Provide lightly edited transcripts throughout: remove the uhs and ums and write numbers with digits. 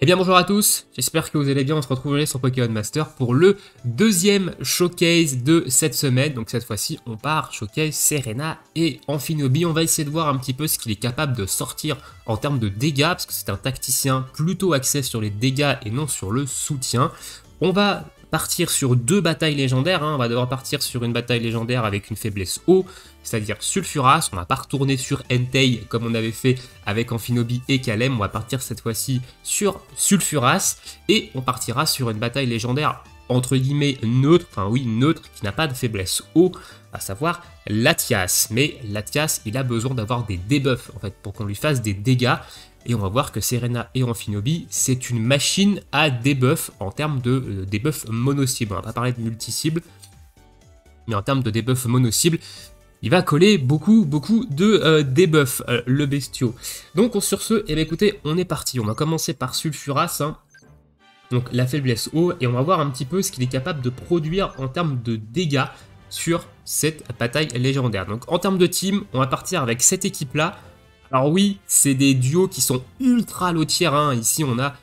Eh bien bonjour à tous, j'espère que vous allez bien, on se retrouve aujourd'hui sur Pokémon Master pour le deuxième showcase de cette semaine. Donc cette fois-ci on part showcase Serena et Amphinobi. On va essayer de voir un petit peu ce qu'il est capable de sortir en termes de dégâts, parce que c'est un tacticien plutôt axé sur les dégâts et non sur le soutien. On va partir sur deux batailles légendaires, on va devoir partir sur une bataille légendaire avec une faiblesse eau, c'est-à-dire Sulfuras. On va pas retourner sur Entei comme on avait fait avec Amphinobi et Kalem, on va partir cette fois-ci sur Sulfuras, et on partira sur une bataille légendaire entre guillemets neutre, neutre, qui n'a pas de faiblesse eau, à savoir Latias. Mais Latias, il a besoin d'avoir des debuffs en fait pour qu'on lui fasse des dégâts. Et on va voir que Serena et Amphinobi, c'est une machine à debuff en termes de debuff mono-cible. On va pas parler de multi-cible, mais en termes de debuff mono-cible, il va coller beaucoup de debuffs, le bestiau. Donc sur ce, eh bien, écoutez, on est parti. On va commencer par Sulfuras, donc la faiblesse eau, et on va voir un petit peu ce qu'il est capable de produire en termes de dégâts sur cette bataille légendaire. Donc en termes de team, on va partir avec cette équipe-là. Alors oui, c'est des duos qui sont ultra low tier, Ici on a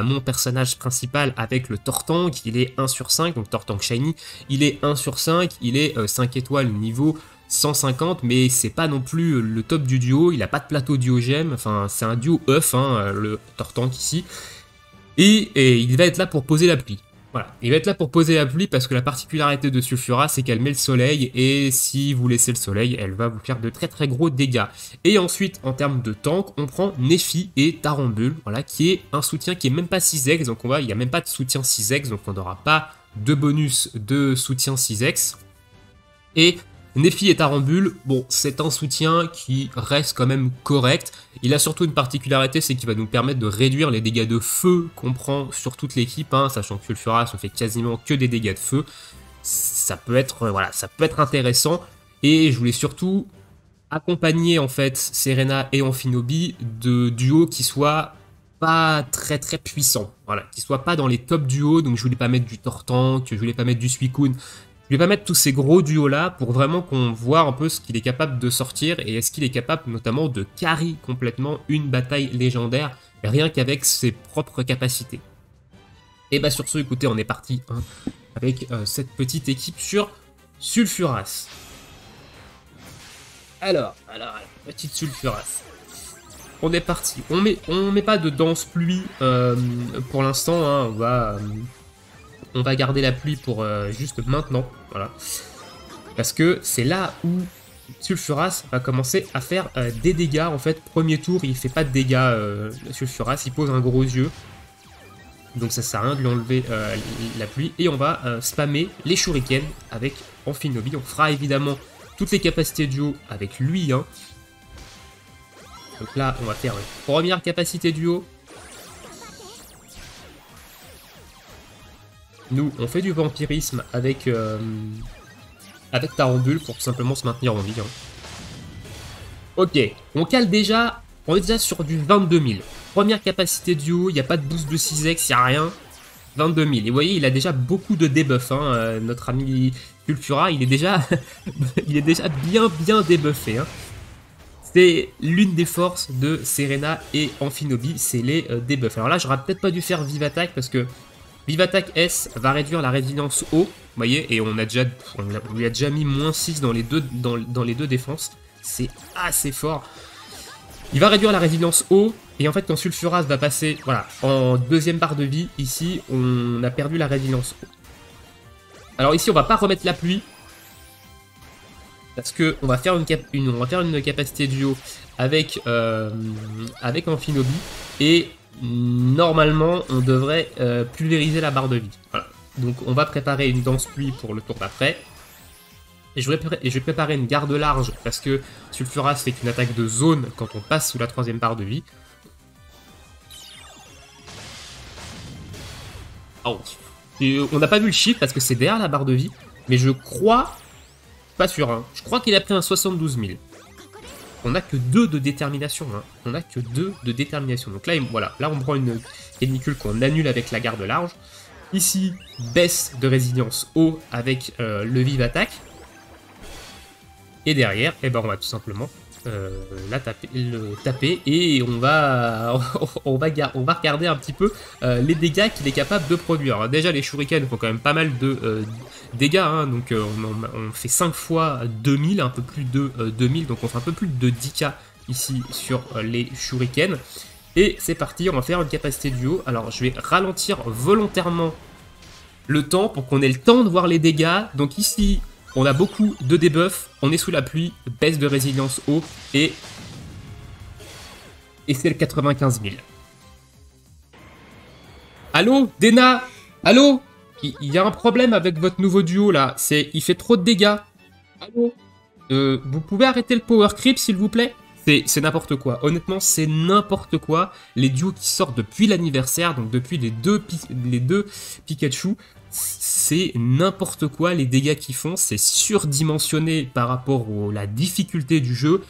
mon personnage principal avec le Tortank, il est 1 sur 5, donc Tortank Shiny, il est 1 sur 5, il est 5 étoiles niveau 150, mais c'est pas non plus le top du duo, il a pas de plateau duogème, enfin c'est un duo œuf, le Tortank ici, et il va être là pour poser la pluie. Voilà, il va être là pour poser la pluie parce que la particularité de Sulfuras, c'est qu'elle met le soleil, et si vous laissez le soleil, elle va vous faire de très gros dégâts. Et ensuite, en termes de tank, on prend Nephi et Tarambule, voilà, qui est un soutien qui est même pas 6x, donc il n'y a même pas de soutien 6x, donc on n'aura pas de bonus de soutien 6x. Et Nephi et Tarambule, bon, c'est un soutien qui reste quand même correct. Il a surtout une particularité, c'est qu'il va nous permettre de réduire les dégâts de feu qu'on prend sur toute l'équipe, sachant que Sulfuras, on fait quasiment que des dégâts de feu. Ça peut être, ça peut être intéressant. Et je voulais surtout accompagner en fait Serena et Amphinobi de duos qui soient pas très puissants, voilà, qui soient pas dans les top duos. Donc je voulais pas mettre du Tortank, je voulais pas mettre du Suicune. Je vais pas mettre tous ces gros duos là pour vraiment qu'on voit un peu ce qu'il est capable de sortir, et est-ce qu'il est capable notamment de carry complètement une bataille légendaire rien qu'avec ses propres capacités. Et bah sur ce, écoutez, on est parti avec cette petite équipe sur Sulfuras. Alors, petite Sulfuras. On est parti. On met pas de danse pluie pour l'instant, on va garder la pluie pour juste maintenant, voilà. Parce que c'est là où Sulfuras va commencer à faire des dégâts. En fait, premier tour, il fait pas de dégâts, Sulfuras, il pose un gros yeux. Donc ça sert à rien de lui enlever la pluie. Et on va spammer les shurikens avec Amphinobi. On fera évidemment toutes les capacités duo avec lui. Donc là, on va faire une première capacité duo. Nous, on fait du vampirisme avec Tarambule pour tout simplement se maintenir en vie. Ok, on cale déjà, on est déjà sur du 22 000. Première capacité duo, il n'y a pas de boost de 6x, il n'y a rien. 22 000. Et vous voyez, il a déjà beaucoup de debuffs. Notre ami Sulfura, il est déjà, il est déjà bien debuffé. C'est l'une des forces de Serena et Amphinobi, c'est les debuffs. Alors là, j'aurais peut-être pas dû faire Vive Attaque parce que Vive Attaque S va réduire la résilience eau, vous voyez, et on lui a déjà mis moins 6 dans les deux défenses. C'est assez fort. Il va réduire la résilience eau, et en fait quand Sulfuras va passer en deuxième barre de vie, ici on a perdu la résilience eau. Alors ici on va pas remettre la pluie, parce que on va faire une capacité duo avec Amphinobi, et normalement, on devrait pulvériser la barre de vie. Voilà. Donc, on va préparer une danse pluie pour le tour d'après. Et je vais préparer une garde large parce que Sulfuras fait une attaque de zone quand on passe sous la troisième barre de vie. Oh. On n'a pas vu le chiffre parce que c'est derrière la barre de vie. Mais je crois... Pas sûr, je crois qu'il a pris un 72 000. On n'a que 2 de détermination, On n'a que 2 de détermination. Donc là, là on prend une canicule qu'on annule avec la garde large. Ici, baisse de résilience avec le vive attaque. Et derrière, on va tout simplement le taper et on va, on va regarder un petit peu les dégâts qu'il est capable de produire. Alors déjà les shurikens font quand même pas mal de dégâts, hein, donc on fait 5 fois 2000, un peu plus de 2000, donc on fait un peu plus de 10k ici sur les shurikens. Et c'est parti, on va faire une capacité duo. Alors je vais ralentir volontairement le temps pour qu'on ait le temps de voir les dégâts. Donc ici, on a beaucoup de debuffs, on est sous la pluie, baisse de résilience eau, et c'est le 95 000. Allô, Dena? Allô? Il y a un problème avec votre nouveau duo là, il fait trop de dégâts. Allô? Vous pouvez arrêter le power creep s'il vous plaît? C'est n'importe quoi, honnêtement c'est n'importe quoi. Les duos qui sortent depuis l'anniversaire, donc depuis les deux Pikachu, c'est n'importe quoi les dégâts qu'ils font, c'est surdimensionné par rapport à la difficulté du jeu.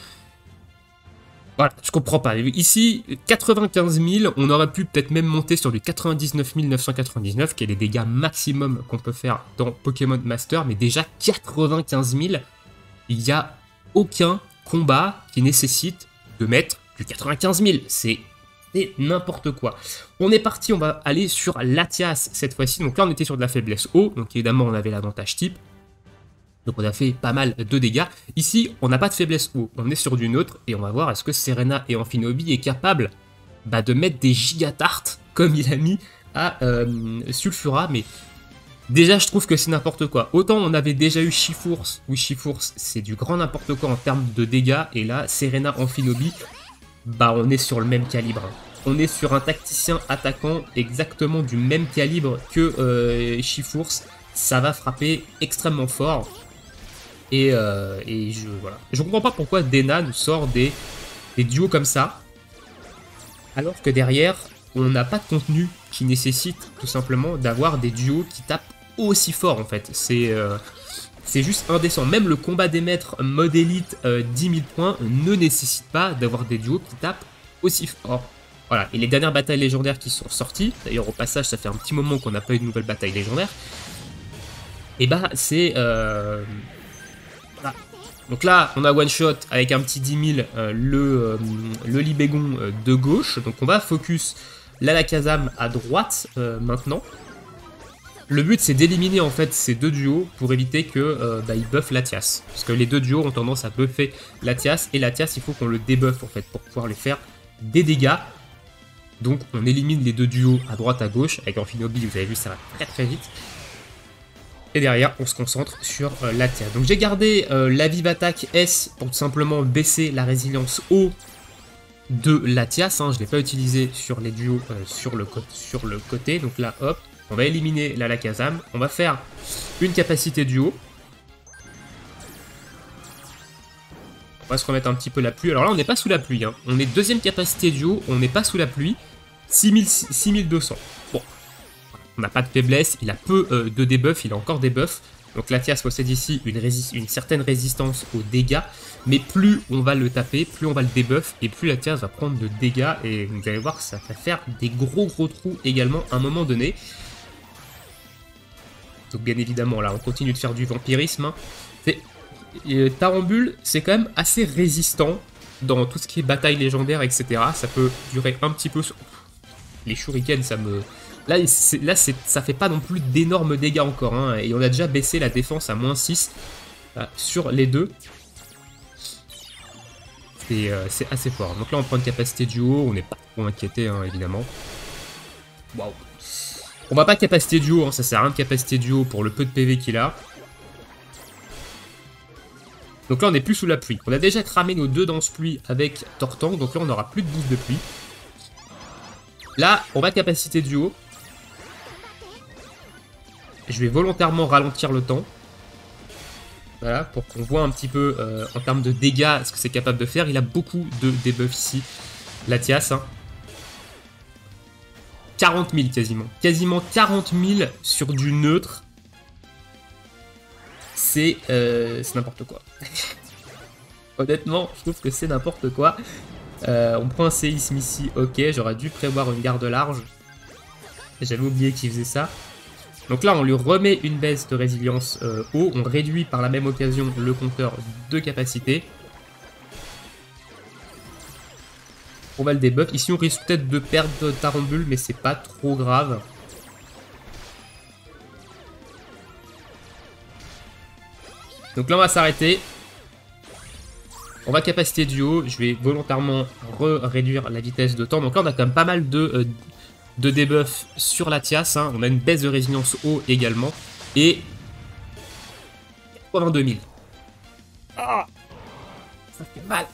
Voilà, je comprends pas. Ici, 95 000, on aurait pu peut-être même monter sur du 99 999, qui est les dégâts maximum qu'on peut faire dans Pokémon Master, mais déjà 95 000, il n'y a aucun combat qui nécessite de mettre du 95 000. C'est n'importe quoi. On est parti, on va aller sur Latias cette fois-ci. Donc là, on était sur de la faiblesse eau. Donc évidemment, on avait l'avantage type. Donc on a fait pas mal de dégâts. Ici, on n'a pas de faiblesse eau. On est sur du neutre. Et on va voir est-ce que Serena et Amphinobi est capable de mettre des gigatartes comme il a mis à Sulfura. Mais déjà, je trouve que c'est n'importe quoi. Autant on avait déjà eu Shiforce. Oui, Shiforce, c'est du grand n'importe quoi en termes de dégâts. Et là, Serena Amphinobi, on est sur le même calibre. On est sur un tacticien attaquant exactement du même calibre que Shiforce. Ça va frapper extrêmement fort. Et je comprends pas pourquoi Dena nous sort des duos comme ça. Alors que derrière, on n'a pas de contenu qui nécessite tout simplement d'avoir des duos qui tapent aussi fort en fait. C'est juste indécent. Même le combat des maîtres mode élite 10 000 points ne nécessite pas d'avoir des duos qui tapent aussi fort. Voilà, et les dernières batailles légendaires qui sont sorties, d'ailleurs au passage ça fait un petit moment qu'on n'a pas eu de nouvelles batailles légendaires, et c'est... Voilà. Donc là, on a one shot avec un petit 10 000 le Libégon de gauche. Donc on va focus l'Alakazam à droite maintenant. Le but c'est d'éliminer en fait ces deux duos pour éviter que ils buffent Latias. Parce que les deux duos ont tendance à buffer Latias. Et Latias, il faut qu'on le débuffe en fait pour pouvoir lui faire des dégâts. Donc on élimine les deux duos à droite à gauche. Avec Amphinobi, vous avez vu, ça va très très vite. Et derrière, on se concentre sur Latias. Donc j'ai gardé la Vive Attaque S pour tout simplement baisser la résilience eau de Latias. Je ne l'ai pas utilisé sur les duos sur le côté. Donc là, hop, on va éliminer l'Alakazam. On va faire une capacité duo. On va se remettre un petit peu la pluie. Alors là, on n'est pas sous la pluie. On est deuxième capacité duo, on n'est pas sous la pluie. 6200. Bon. On n'a pas de faiblesse, il a peu de debuff, il a encore des buffs. Donc Latias possède ici une certaine résistance aux dégâts. Mais plus on va le taper, plus on va le debuff. Et plus Latias va prendre de dégâts. Et vous allez voir que ça va faire des gros trous également à un moment donné. Donc bien évidemment là on continue de faire du vampirisme. Tarambule c'est quand même assez résistant dans tout ce qui est bataille légendaire etc. Ça peut durer un petit peu. Les shurikens ça me... Là, ça fait pas non plus d'énormes dégâts encore. Et on a déjà baissé la défense à -6 sur les deux. C'est assez fort. Donc là, on prend une capacité duo. On n'est pas trop inquiété, évidemment. Waouh. On va pas capacité duo. Ça sert à rien de capacité duo pour le peu de PV qu'il a. Donc là, on n'est plus sous la pluie. On a déjà cramé nos deux danse-pluie avec Tortank. Donc là, on n'aura plus de boost de pluie. Là, on va capacité duo. Je vais volontairement ralentir le temps. Voilà, pour qu'on voit un petit peu en termes de dégâts ce que c'est capable de faire. Il a beaucoup de debuffs ici. Latias. 40 000 quasiment. Quasiment 40 000 sur du neutre. C'est n'importe quoi. Honnêtement, je trouve que c'est n'importe quoi. On prend un séisme ici. Ok, j'aurais dû prévoir une garde large. J'avais oublié qu'il faisait ça. Donc là, on lui remet une baisse de résilience eau. On réduit par la même occasion le compteur de capacité. On va le debuff. Ici, on risque peut-être de perdre Tarambule, mais c'est pas trop grave. Donc là, on va s'arrêter. On va capacité duo. Je vais volontairement réduire la vitesse de temps. Donc là, on a quand même pas mal de debuff sur la Thias. Hein. On a une baisse de résilience eau également. Et 82 000. Ah, ça fait mal.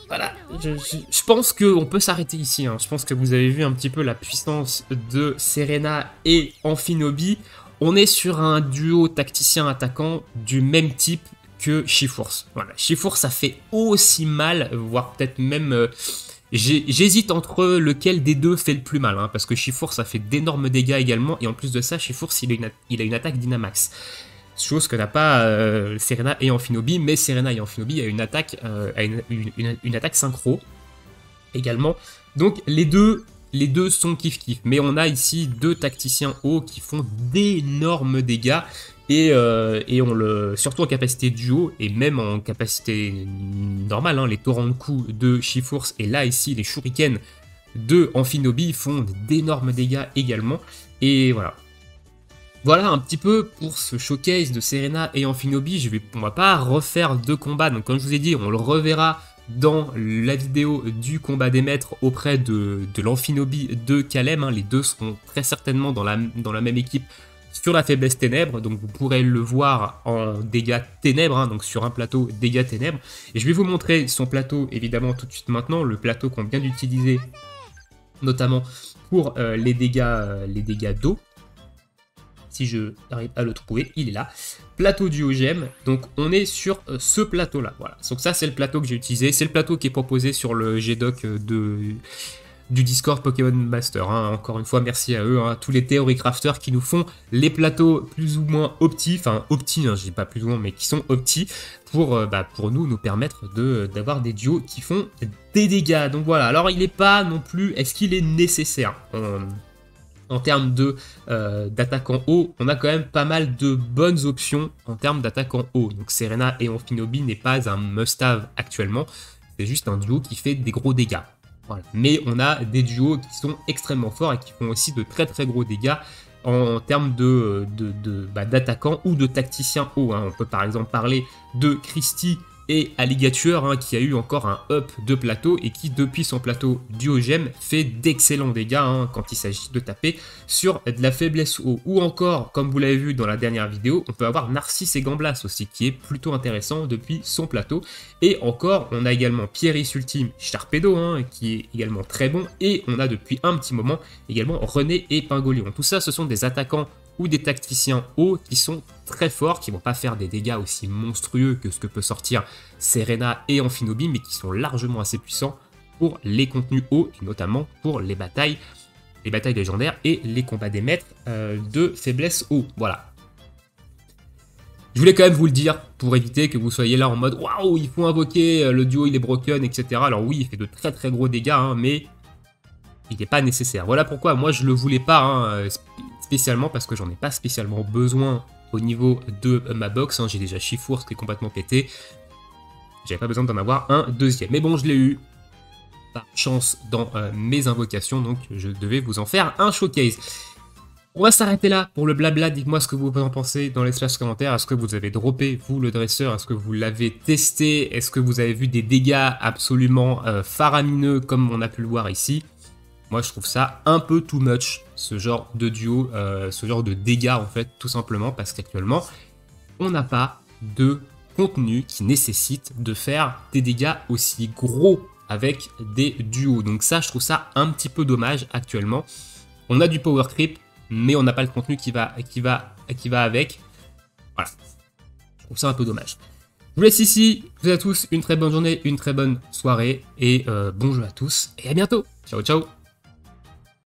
Voilà, je pense qu'on peut s'arrêter ici. Hein. Je pense que vous avez vu un petit peu la puissance de Serena et Amphinobi. On est sur un duo tacticien-attaquant du même type que Shiforce. Voilà, Shiforce, ça fait aussi mal, voire peut-être même... J'hésite entre lequel des deux fait le plus mal, hein, parce que Shiforce, ça fait d'énormes dégâts également, et en plus de ça, Shiforce, il a une attaque Dynamax. Chose que n'a pas Serena et Amphinobi, mais Serena et Amphinobi a une attaque, une attaque synchro également. Donc les deux sont kiff-kiff. Mais on a ici deux tacticiens hauts qui font d'énormes dégâts. Et surtout en capacité duo et même en capacité normale, hein, les torrents de coups de Shiforce et là ici les shurikens de Amphinobi font d'énormes dégâts également. Et voilà. Voilà un petit peu pour ce showcase de Serena et Amphinobi. On va pas refaire deux combats, donc comme je vous ai dit, on le reverra dans la vidéo du combat des maîtres auprès de l'Amphinobi de Kalem. Hein. Les deux seront très certainement dans la même équipe sur la faiblesse ténèbres, donc vous pourrez le voir en dégâts ténèbres, hein, donc sur un plateau dégâts ténèbres. Et je vais vous montrer son plateau évidemment tout de suite maintenant, le plateau qu'on vient d'utiliser notamment pour les dégâts d'eau. Si je arrive à le trouver, il est là. Plateau du Ogem. Donc on est sur ce plateau-là. Voilà. Donc ça c'est le plateau que j'ai utilisé. C'est le plateau qui est proposé sur le GDoc du Discord Pokémon Master. Hein. Encore une fois, merci à eux, hein, tous les Theory Crafters qui nous font les plateaux plus ou moins opti. Enfin opti, hein, je dis pas plus ou moins, mais qui sont opti pour nous permettre d'avoir des duos qui font des dégâts. Donc voilà. Alors il n'est pas non plus. Est-ce qu'il est nécessaire en termes d'attaquant haut, on a quand même pas mal de bonnes options en termes d'attaquant haut. Donc Serena et Amphinobi n'est pas un must-have actuellement, c'est juste un duo qui fait des gros dégâts. Voilà. Mais on a des duos qui sont extrêmement forts et qui font aussi de très très gros dégâts en termes d'attaquants ou de tacticiens haut. Hein. On peut par exemple parler de Christy et Alligator, hein, qui a eu encore un up de plateau et qui depuis son plateau Duogem fait d'excellents dégâts hein, quand il s'agit de taper sur de la faiblesse haut. Ou encore, comme vous l'avez vu dans la dernière vidéo, on peut avoir Narcisse et Gamblas aussi qui est plutôt intéressant depuis son plateau. Et encore, on a également Pieris Ultime Sharpedo hein, qui est également très bon. Et on a depuis un petit moment également René et Pingolion. Tout ça, ce sont des attaquants ou des tacticiens hauts qui sont très forts, qui vont pas faire des dégâts aussi monstrueux que ce que peut sortir Serena et Amphinobi, mais qui sont largement assez puissants pour les contenus hauts, et notamment pour les batailles légendaires et les combats des maîtres de faiblesse haut. Voilà. Je voulais quand même vous le dire, pour éviter que vous soyez là en mode « Waouh, il faut invoquer, le duo il est broken, etc. » Alors oui, il fait de très très gros dégâts, hein, mais il n'est pas nécessaire. Voilà pourquoi moi je le voulais pas, hein, spécialement parce que j'en ai pas spécialement besoin au niveau de ma box. Hein. J'ai déjà Shiforce qui est complètement pété. J'avais pas besoin d'en avoir un deuxième. Mais bon, je l'ai eu par chance dans mes invocations, donc je devais vous en faire un showcase. On va s'arrêter là pour le blabla. Dites-moi ce que vous en pensez dans l'espace commentaire. Est-ce que vous avez droppé, vous, le dresseur? Est-ce que vous l'avez testé? Est-ce que vous avez vu des dégâts absolument faramineux comme on a pu le voir ici? Moi, je trouve ça un peu too much, ce genre de duo, ce genre de dégâts, en fait, tout simplement, parce qu'actuellement, on n'a pas de contenu qui nécessite de faire des dégâts aussi gros avec des duos. Donc ça, je trouve ça un petit peu dommage, actuellement. On a du power creep, mais on n'a pas le contenu qui va avec. Voilà. Je trouve ça un peu dommage. Je vous laisse ici. Je vous souhaite à tous une très bonne journée, une très bonne soirée, et bon jeu à tous, et à bientôt. Ciao, ciao.